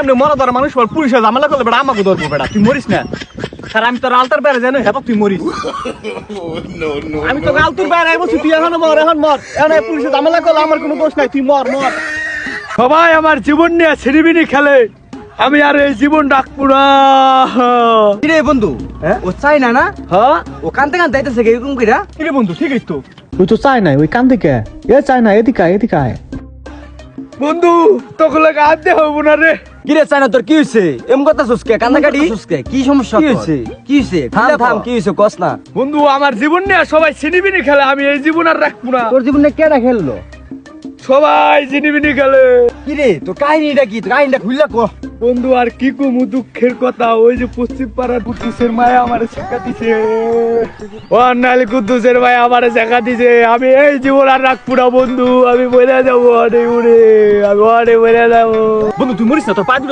এমনি মরা ধরা মানুষ বল পুলিশে ঝামেলা করলে বেটা আমাকে ধরবো বেটা তুই মরিস না স্যার আমি তোর আলতার বাইরে জানো হ্যাঁ তুই মরিস আমি তো আলতুর বাইরে বলছি তুই এখন মর এখন পুলিশে ঝামেলা করলে আমার কোনো দোষ নাই তুই মর সবাই আমার জীবন নিয়ে ছিনিমিনি খেলে, আমি আর এই জীবন রাখবো না। কিরে বন্ধু ও চাই না না হ্যাঁ ও কানতে কানতে আইতেছে এরকম কইরা কিরে বন্ধু ঠিকই তো ওই তো চাই নাই ওই কান থেকে চাই না এদিকে আয় বন্ধু তোকে লাগে আনতে হবো না রে। কিরে চাই না তোর কি হইছে এম কথা সুসকে কান্দা কাটি কি সমস্যা কি তোর? হইছে? কি হইছে থাম থাম কি হইছে কস না বন্ধু আমার জীবন নিয়ে সবাই ছিনিমিনি খেলে, আমি এই জীবন আর রাখবো না। তোর জীবনে কেডা খেললো সবাই ছিনিমিনি খেলে। কিরে তোর কাহিনীটা কি তোর কাহিনীটা খুললা কো বন্ধু আর কি কমু দুঃখের কথা, ওই যে পশ্চিম পাড়ার কুদ্দুসের মায়া আমারে শেখা দিছে, ও নালি কুদ্দুসের মায়া আমারে শেখা দিছে। আমি এই জীবন আর রাখবো না বন্ধু, আমি বলে যাবো অনেক উড়ে, আমি অনেক বলে যাবো। বন্ধু তুই মরিস না তোর পা দুটো